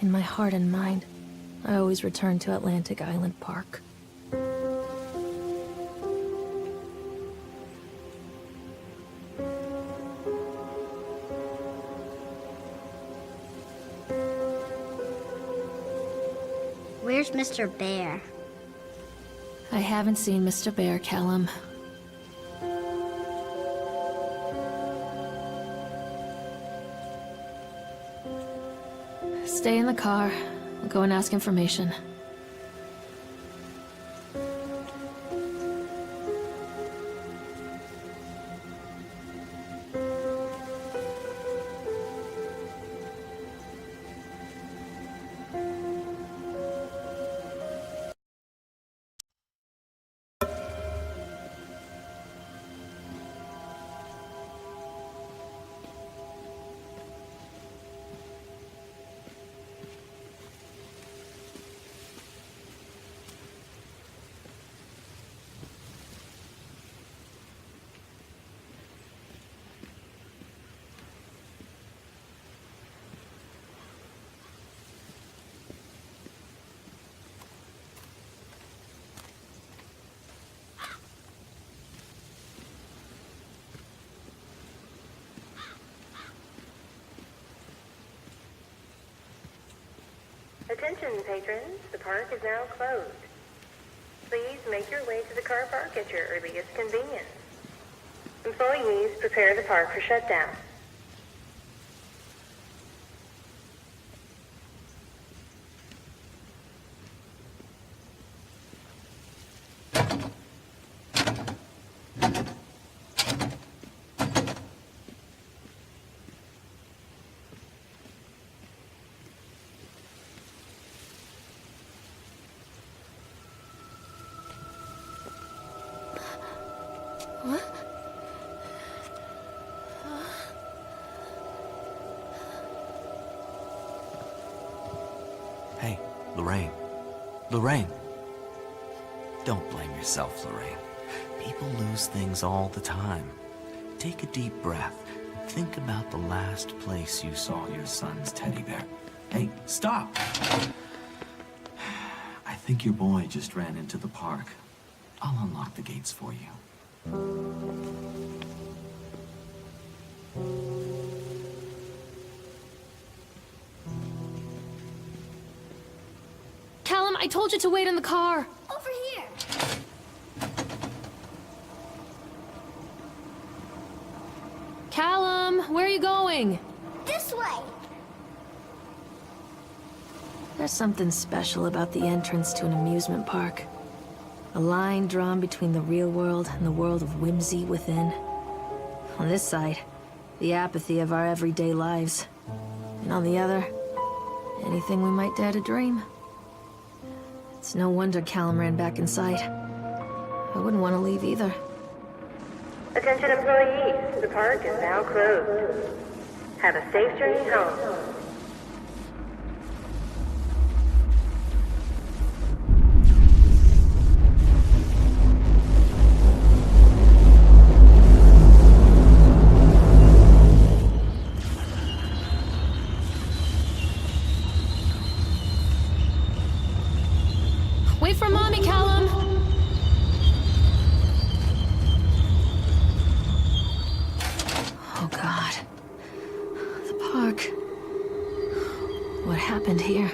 In my heart and mind, I always return to Atlantic Island Park. Where's Mr. Bear? I haven't seen Mr. Bear, Callum. Stay in the car. I'll go and ask information. Attention, patrons. The park is now closed. Please make your way to the car park at your earliest convenience. Employees, prepare the park for shutdown. Hey, Lorraine. Don't blame yourself, Lorraine. People lose things all the time. Take a deep breath and think about the last place you saw your son's teddy bear. Hey, stop! I think your boy just ran into the park. I'll unlock the gates for you. Callum, I told you to wait in the car. Over here. Callum, where are you going? This way. There's something special about the entrance to an amusement park. A line drawn between the real world and the world of whimsy within. On this side, the apathy of our everyday lives. And on the other, anything we might dare to dream. It's no wonder Callum ran back inside. I wouldn't want to leave either. Attention, employees. The park is now closed. Have a safe journey home. Wait for Mommy, Callum! Oh, God. The park. What happened here?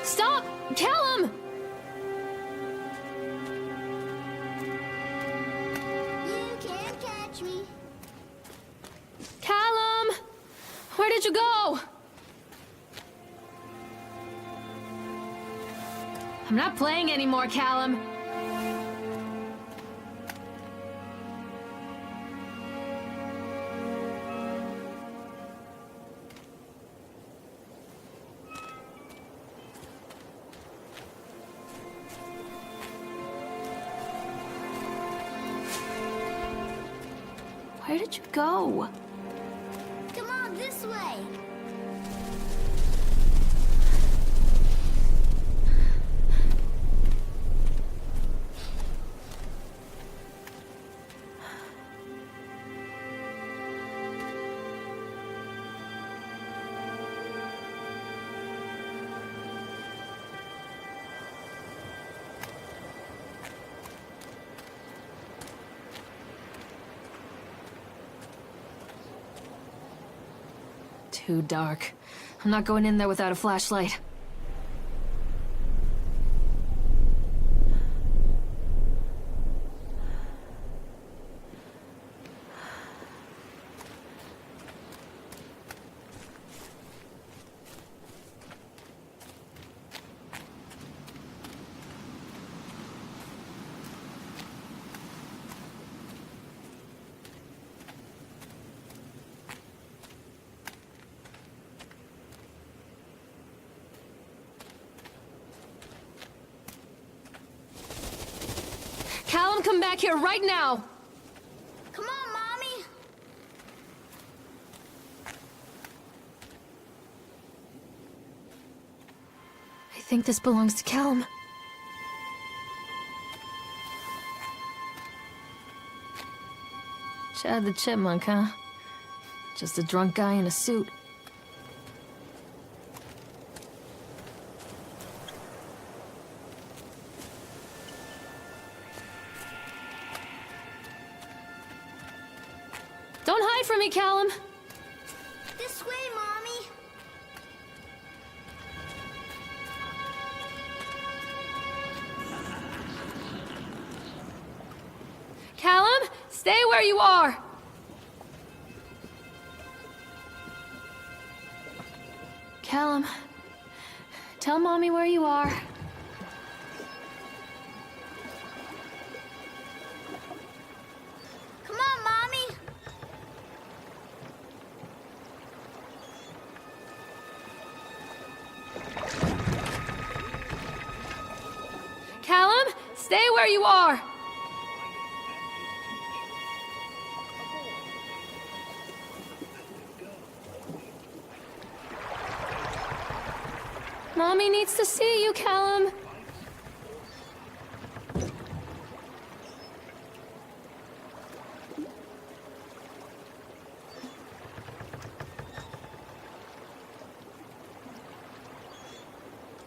Stop! Callum! You can't catch me. Callum! Where did you go? I'm not playing anymore, Callum. Where did you go? Come on, this way. too dark. I'm not going in there without a flashlight. Callum, come back here right now! Come on, Mommy. I think this belongs to Callum. Chad the Chipmunk, huh? Just a drunk guy in a suit. Don't hide from me, Callum! This way, Mommy. Callum, stay where you are! Callum, tell Mommy where you are. Come on, Mommy. Callum, stay where you are! Mommy needs to see you, Callum.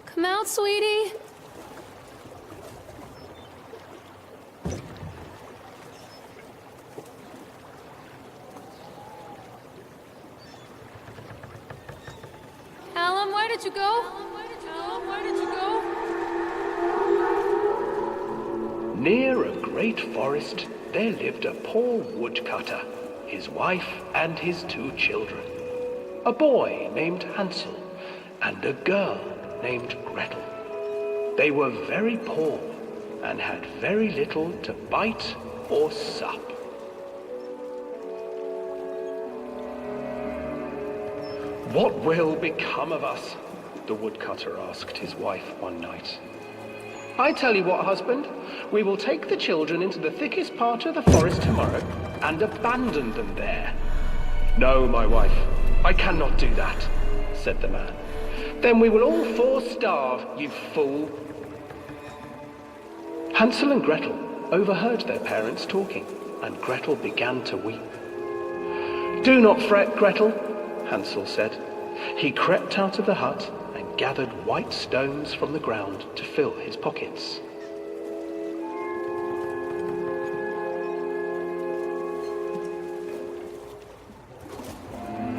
Come out, sweetie. Callum, where did you go? Callum, where did you go? Near a great forest, there lived a poor woodcutter, his wife and his 2 children. A boy named Hansel and a girl named Gretel. They were very poor and had very little to bite or sup. "What will become of us?" the woodcutter asked his wife one night. "I tell you what, husband, we will take the children into the thickest part of the forest tomorrow and abandon them there." "No, my wife, I cannot do that," said the man. "Then we will all 4 starve, you fool." Hansel and Gretel overheard their parents talking, and Gretel began to weep. "Do not fret, Gretel," Hansel said. He crept out of the hut and gathered white stones from the ground to fill his pockets.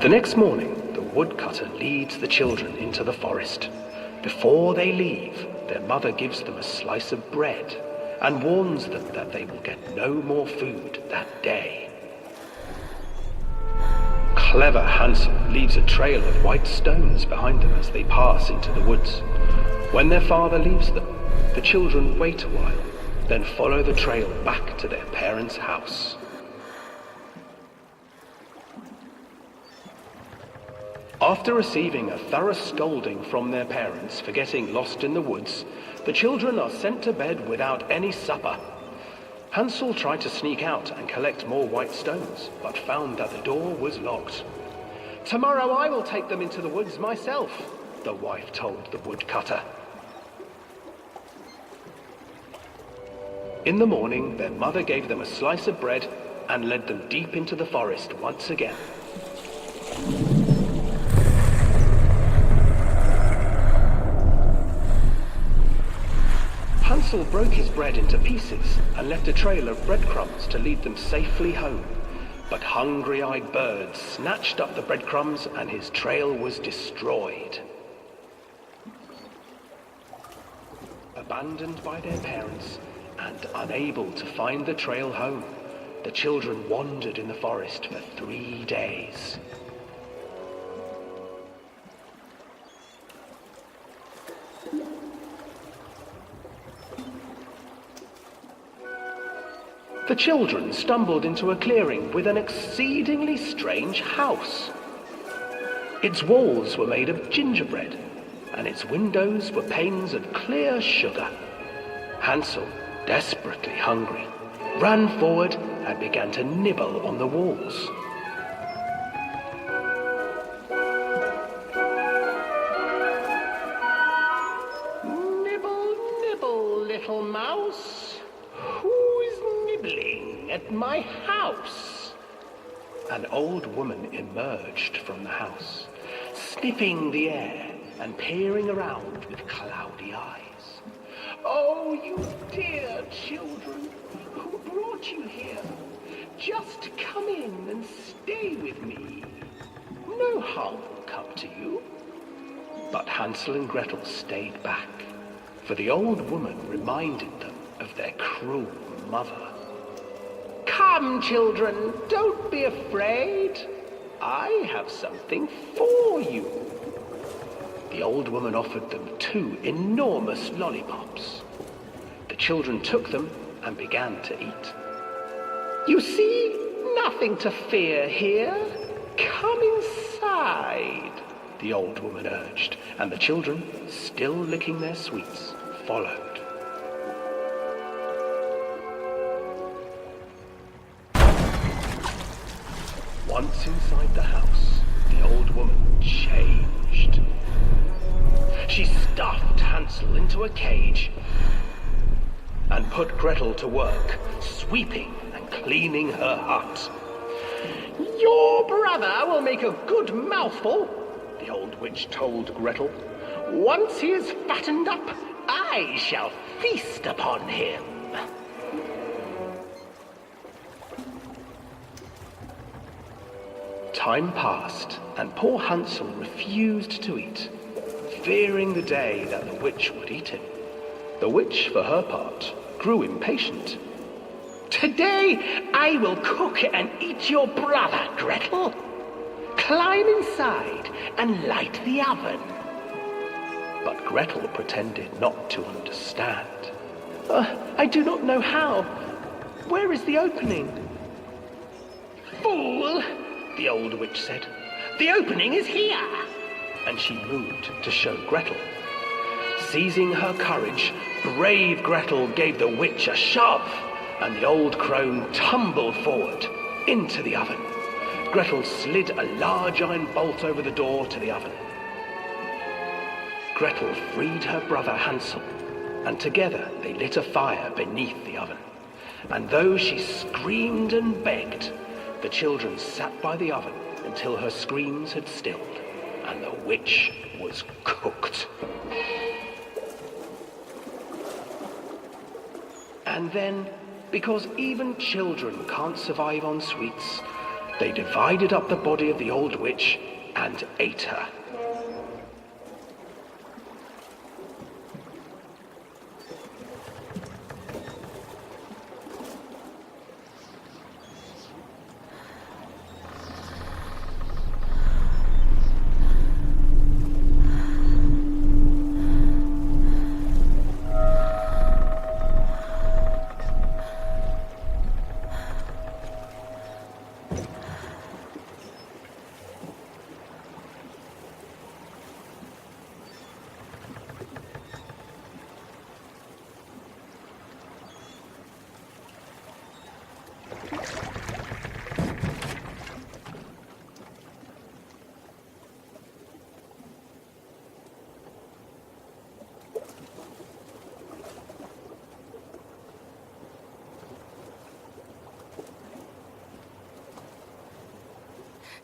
The next morning, the woodcutter leads the children into the forest. Before they leave, their mother gives them a slice of bread and warns them that they will get no more food that day. Clever Hansel leaves a trail of white stones behind them as they pass into the woods. When their father leaves them, the children wait a while, then follow the trail back to their parents' house. After receiving a thorough scolding from their parents for getting lost in the woods, the children are sent to bed without any supper. Hansel tried to sneak out and collect more white stones, but found that the door was locked. "Tomorrow I will take them into the woods myself," the wife told the woodcutter. In the morning, their mother gave them a slice of bread and led them deep into the forest once again. Hansel broke his bread into pieces and left a trail of breadcrumbs to lead them safely home. But hungry-eyed birds snatched up the breadcrumbs and his trail was destroyed. Abandoned by their parents and unable to find the trail home, the children wandered in the forest for 3 days. The children stumbled into a clearing with an exceedingly strange house. Its walls were made of gingerbread, and its windows were panes of clear sugar. Hansel, desperately hungry, ran forward and began to nibble on the walls. Nibble, nibble, little mouse. Who's nibbling at my house? An old woman emerged from the house, sniffing the air and peering around with cloudy eyes. Oh, you dear children, who brought you here? Just come in and stay with me. No harm will come to you. But Hansel and Gretel stayed back, for the old woman reminded them of their cruel mother. Come, children, don't be afraid. I have something for you. The old woman offered them 2 enormous lollipops. The children took them and began to eat. You see, nothing to fear here. Come inside, the old woman urged, and the children, still licking their sweets, followed. Once inside the house, the old woman changed. She stuffed Hansel into a cage and put Gretel to work, sweeping and cleaning her hut. Your brother will make a good mouthful, the old witch told Gretel. Once he is fattened up, I shall feast upon him. Time passed, and poor Hansel refused to eat, fearing the day that the witch would eat him. The witch, for her part, grew impatient. Today I will cook and eat your brother, Gretel. Climb inside and light the oven. But Gretel pretended not to understand. I do not know how. Where is the opening? Fool, the old witch said. The opening is here. And she moved to show Gretel. Seizing her courage, brave Gretel gave the witch a shove, and the old crone tumbled forward into the oven. Gretel slid a large iron bolt over the door to the oven. Gretel freed her brother Hansel, and together they lit a fire beneath the oven. And though she screamed and begged, the children sat by the oven until her screams had stilled, and the witch was cooked. And then, because even children can't survive on sweets, they divided up the body of the old witch and ate her.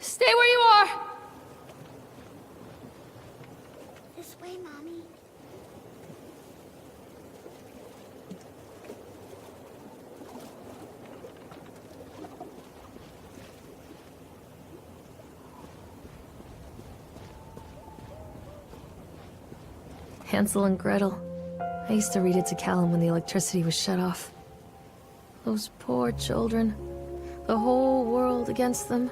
Stay where you are! This way, Mommy. Hansel and Gretel. I used to read it to Callum when the electricity was shut off. Those poor children. The whole world against them.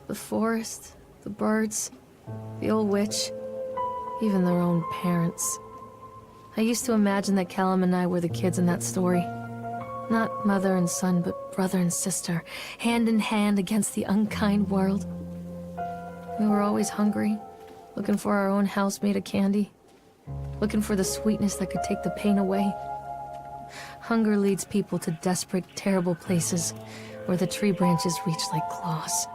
The forest, the birds, the old witch, even their own parents. I used to imagine that Callum and I were the kids in that story. Not mother and son, but brother and sister, hand in hand against the unkind world. We were always hungry, looking for our own house made of candy, looking for the sweetness that could take the pain away. Hunger leads people to desperate, terrible places where the tree branches reach like claws.